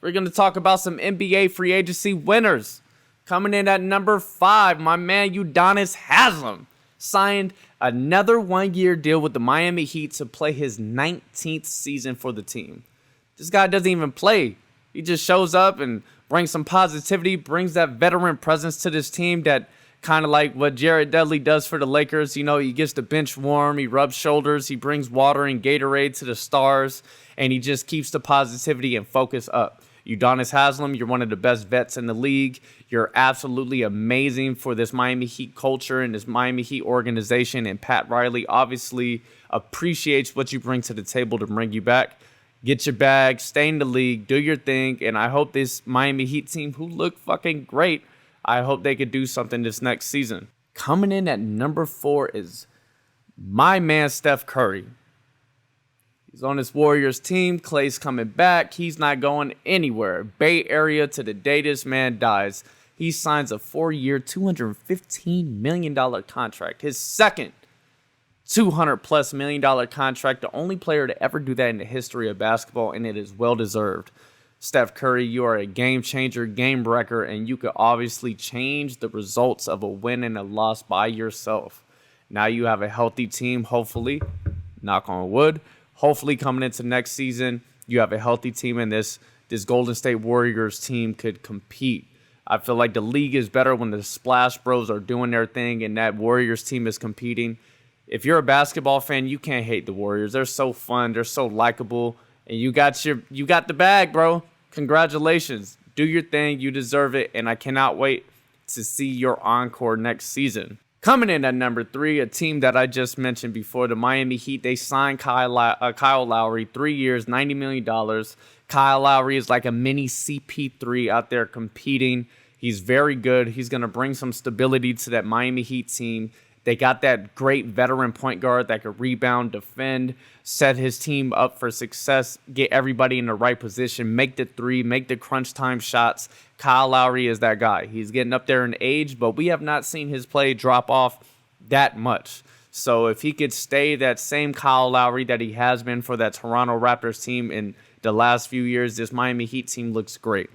We're going to talk about some NBA free agency winners. Coming in at number 5, my man Udonis Haslam signed another 1-year deal with the Miami Heat to play his 19th season for the team. This guy doesn't even play. He just shows up and brings some positivity, brings that veteran presence to this team that kind of like what Jared Dudley does for the Lakers. You know, he gets the bench warm, he rubs shoulders, he brings water and Gatorade to the stars, and he just keeps the positivity and focus up. Udonis Haslam, you're one of the best vets in the league. You're absolutely amazing for this Miami Heat culture and this Miami Heat organization. And Pat Riley obviously appreciates what you bring to the table to bring you back. Get your bag, stay in the league, do your thing. And I hope this Miami Heat team, who look fucking great, I hope they could do something this next season. Coming in at number 4 is my man Steph Curry. He's on his Warriors team. Clay's coming back. He's not going anywhere. Bay Area to the day this man dies. He signs a 4-year, $215 million contract. His second $200+ million contract. The only player to ever do that in the history of basketball, and it is well-deserved. Steph Curry, you are a game changer, game wrecker, and you could obviously change the results of a win and a loss by yourself. Now you have a healthy team, hopefully. Knock on wood. Hopefully coming into next season, you have a healthy team and this Golden State Warriors team could compete. I feel like the league is better when the Splash Bros are doing their thing and that Warriors team is competing. If you're a basketball fan, you can't hate the Warriors. They're so fun. They're so likable. And you got the bag, bro. Congratulations. Do your thing. You deserve it. And I cannot wait to see your encore next season. Coming in at number 3, a team that I just mentioned before, the Miami Heat. They signed Kyle Lowry, 3 years, $90 million. Kyle Lowry is like a mini CP3 out there competing. He's very good. He's going to bring some stability to that Miami Heat team. They got that great veteran point guard that could rebound, defend, set his team up for success, get everybody in the right position, make the three, make the crunch time shots. Kyle Lowry is that guy. He's getting up there in age, but we have not seen his play drop off that much. So if he could stay that same Kyle Lowry that he has been for that Toronto Raptors team in the last few years, this Miami Heat team looks great.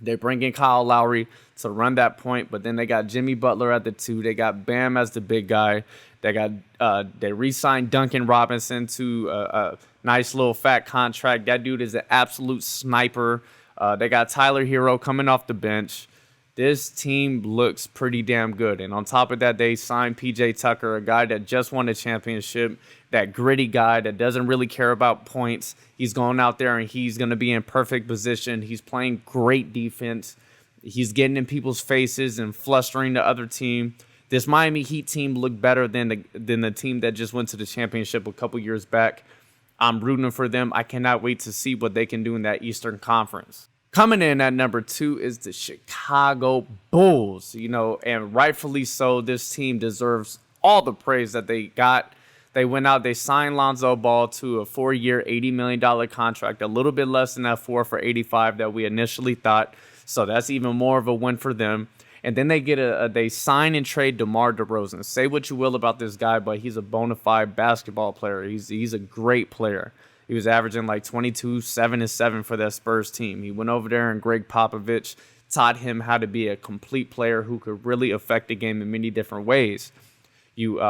They bring in Kyle Lowry to run that point, but then they got Jimmy Butler at the 2. They got Bam as the big guy. They re-signed Duncan Robinson to a nice little fat contract. That dude is an absolute sniper. They got Tyler Hero coming off the bench. This team looks pretty damn good. And on top of that, they signed PJ Tucker, a guy that just won a championship, that gritty guy that doesn't really care about points. He's going out there and he's going to be in perfect position. He's playing great defense. He's getting in people's faces and flustering the other team. This Miami Heat team looked better than the team that just went to the championship a couple years back. I'm rooting for them. I cannot wait to see what they can do in that Eastern Conference. Coming in at number 2 is the Chicago Bulls, and rightfully so. This team deserves all the praise that they got. They went out, they signed Lonzo Ball to a 4-year, $80 million contract, a little bit less than that 4 for $85 that we initially thought. So that's even more of a win for them. And then they sign and trade DeMar DeRozan. Say what you will about this guy, but he's a bona fide basketball player. He's a great player. He was averaging like 22, 7 and 7 for that Spurs team. He went over there and Greg Popovich taught him how to be a complete player who could really affect the game in many different ways. You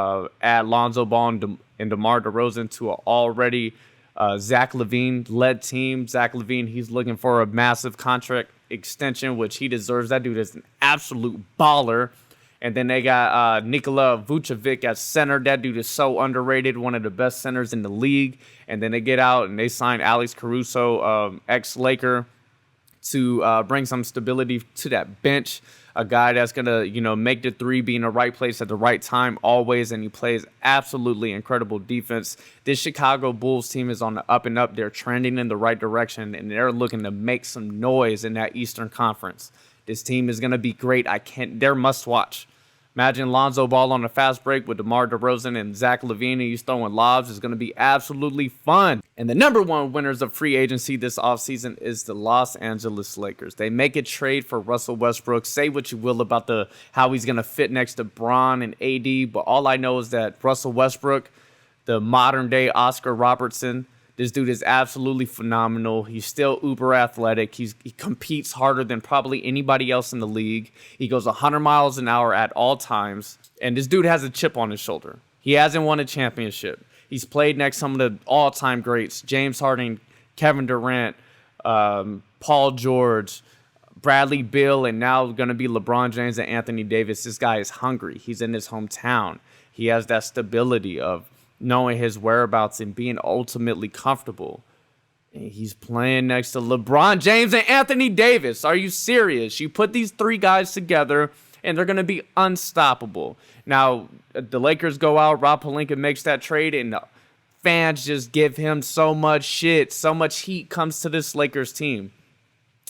add Lonzo Ball and DeMar DeRozan to an already Zach LaVine-led team. Zach LaVine, he's looking for a massive contract extension, which he deserves. That dude is an absolute baller. And then they got Nikola Vucevic at center. That dude is so underrated, one of the best centers in the league. And then they get out and they sign Alex Caruso, ex-Laker, to bring some stability to that bench. A guy that's going to, make the three, be in the right place at the right time always, and he plays absolutely incredible defense. This Chicago Bulls team is on the up and up. They're trending in the right direction, and they're looking to make some noise in that Eastern Conference. This team is going to be great. They're must-watch. Imagine Lonzo Ball on a fast break with DeMar DeRozan and Zach LaVine, and he's throwing lobs. It's going to be absolutely fun. And the number one winners of free agency this offseason is the Los Angeles Lakers. They make a trade for Russell Westbrook. Say what you will about how he's going to fit next to Bron and AD, but all I know is that Russell Westbrook, the modern-day Oscar Robertson, This dude is absolutely phenomenal. He's still uber athletic. He competes harder than probably anybody else in the league. He goes 100 miles an hour at all times. And this dude has a chip on his shoulder. He hasn't won a championship. He's played next to some of the all-time greats, James Harden, Kevin Durant, Paul George, Bradley Beal, and now going to be LeBron James and Anthony Davis. This guy is hungry. He's in his hometown. He has that stability of knowing his whereabouts and being ultimately comfortable. And he's playing next to LeBron James and Anthony Davis. Are you serious? You put these three guys together, and they're going to be unstoppable. Now, the Lakers go out. Rob Pelinka makes that trade, and the fans just give him so much shit. So much heat comes to this Lakers team.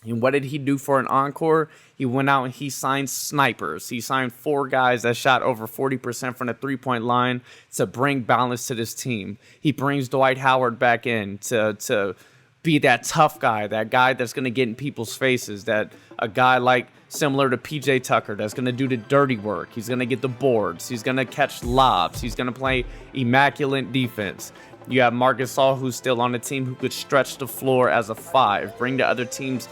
And what did he do for an encore? He went out and he signed snipers. He signed 4 guys that shot over 40% from the three-point line to bring balance to this team. He brings Dwight Howard back in to be that tough guy, that guy that's going to get in people's faces, that a guy like similar to PJ Tucker that's going to do the dirty work. He's going to get the boards. He's going to catch lobs. He's going to play immaculate defense. You have Marc Gasol, who's still on the team, who could stretch the floor as a 5, bring the other team's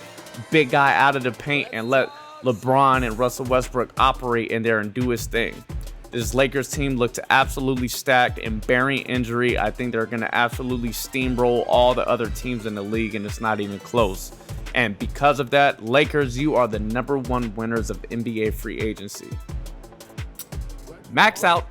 big guy out of the paint and let LeBron and Russell Westbrook operate in there and do his thing. This Lakers team looked absolutely stacked, and barring injury, I think they're going to absolutely steamroll all the other teams in the league, and it's not even close. And because of that, Lakers, you are the #1 winners of NBA free agency. Max out.